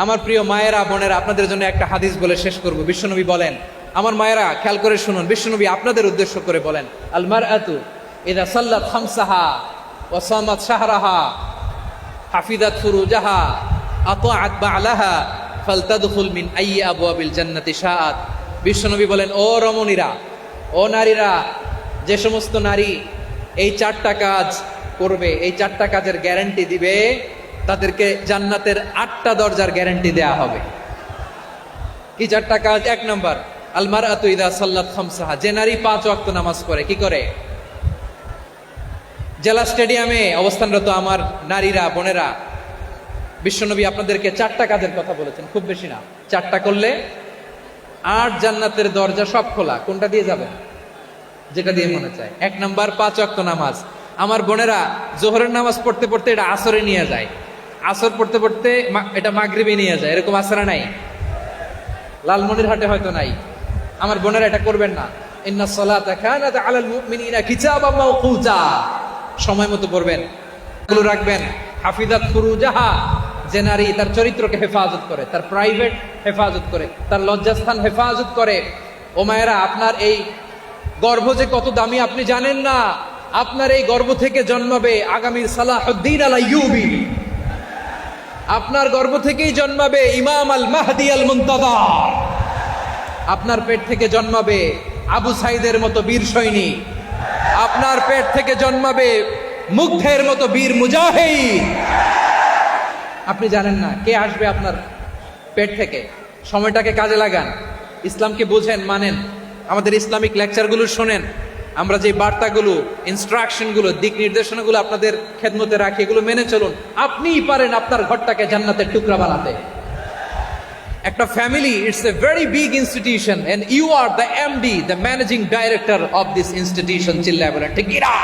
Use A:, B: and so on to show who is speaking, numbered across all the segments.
A: আমার প্রিয় মায়েরা বোনেরা, আপনাদের জন্য একটা হাদিস বলে শেষ করব। বিশ্বনবী বলেন, আমার মায়েরা খেয়াল করে শুনুন, বিশ্বনবী আপনাদের উদ্দেশ্য করে বলেন, আল মারআতু ইযা সাল্লাত খামসাহা ওয়া সামাত শাহরাহা হাফিজাত ফুরুজাহা আতাআত বা'লাহা ফালতাদখুল মিন আইয়ি আবওয়াবিল জান্নাতি শাআত। বিশ্বনবী বলেন, ও রমণীরা, ও নারীরা, যে সমস্ত নারী এই চারটা কাজ করবে, এই চারটা কাজের গ্যারান্টি দিবে, তাদেরকে জান্নাতের 8টা দরজার গ্যারান্টি দেয়া হবে। কি চারটা কাজ? 1 নম্বর, আল মারআতু ইযা সাল্লাত খামসাহা, যে নারী 5 ওয়াক্ত নামাজ পড়ে। কি করে? জেলা স্টেডিয়ামে অবস্থানরত আমার নারীরা বোনেরা, বিশ্বনবী আপনাদেরকে 4টা কাজের কথা বলেছেন, খুব বেশি না। 4টা করলে 8 জান্নাতের দরজা সব খোলা। কোনটা দিয়ে যাবেন? যেটা দিয়ে মনে চায়। 1 নম্বর 5 ওয়াক্ত নামাজ। আমার বোনেরা জোহরের নামাজ পড়তে পড়তে এটা আসরে নিয়ে যায়, আসর পড়তে পড়তে এটা মাগরিবে নিয়ে যায়। এরকম আসরা নাই? লালমনিরহাটে হয়তো নাই। আমার বোনেরা এটা করবেন না। ইন্নাস সালাতা কানাত আলাল মুমিনিনা কিতাবাম মাওকুতা, সময় মতো পড়বেন, এগুলো রাখবেন। হাফিজাত ফুরুজাহা, যে নারী তার চরিত্রকে হেফাজত করে, তার প্রাইভেট হেফাজত করে, তার লজ্জাস্থান হেফাজত করে। ও মায়েরা, আপনার এই গর্ভ যে কত দামি আপনি জানেন না। আপনার এই গর্ভ থেকে জন্মাবে আগামীর সালাহুদ্দিন আল আইয়ুবী। আপনার গর্ভ থেকেই জন্মাবে ইমাম আল মাহদি আল মুনতাযর। আপনার পেট থেকে জন্মাবে আবু সাইদের মতো বীর সৈনিক। আপনার পেট থেকে জন্মাবে মুগ্ধের মতো বীর মুজাহিদ। আপনি জানেন না কে আসবে আপনার পেট থেকে। সময়টাকে কাজে লাগান, ইসলামকে বোঝেন, মানেন, আমাদের ইসলামিক লেকচারগুলো শোনেন। আমরা যে বার্তাগুলো, ইনস্ট্রাকশনগুলো, দিক নির্দেশনাগুলো আপনাদের খেদমতে রাখি, এগুলো মেনে চলুন। আপনিই পারেন আপনার ঘরটাকে জান্নাতের টুকরা বানাতে। একটা family, it's a very big institution and you are the MD, the managing director of this institution. চিল্লায় বলেন ঠিক কিনা?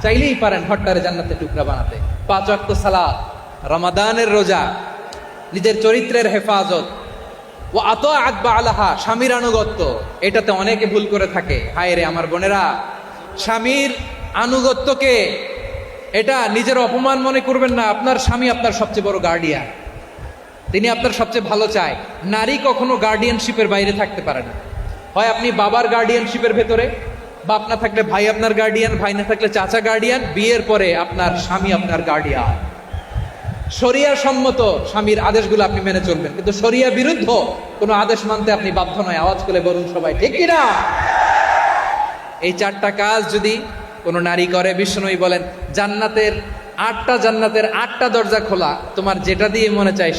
A: চাইলেই পারেন ঘরটারে জান্নাতের টুকরা বানাতে। 5 ওয়াক্ত সালাত, রমাদানের রোজা, নিজের চরিত্রের হেফাজত, ও আতাআত বা'লাহা, স্বামীর আনুগত্য। এটাতে অনেকে ভুল করে থাকে। হায় রে আমার বোনেরা, স্বামীর আনুগত্যকে এটা নিজের অপমান মনে করবেন না। আপনার স্বামী আপনার সবচেয়ে বড় গার্ডিয়ান, তিনি আপনার সবচেয়ে ভালো চায়। নারী কখনো গার্ডিয়ানশিপের বাইরে থাকতে পারে না। হয় আপনি বাবার গার্ডিয়ানশিপের ভেতরে, বাপ না থাকলে ভাই আপনার গার্ডিয়ান, ভাই না থাকলে চাচা গার্ডিয়ান, বিয়ের পরে আপনার স্বামী আপনার গার্ডিয়ান। শরিয়া সম্মত স্বামীর আদেশগুলো আপনি মেনে চলবেন, কিন্তু শরিয়া বিরুদ্ধ কোনো আদেশ মানতে আপনি বাধ্য নয়। আওয়াজ করে বলুন সবাই ঠিক কিনা? এই 4টা কাজ যদি কোনো নারী করে, বিশ্বনবী বলেন জান্নাতের 8টা দরজা খোলা। তোমার যেটা দিয়ে মনে চায়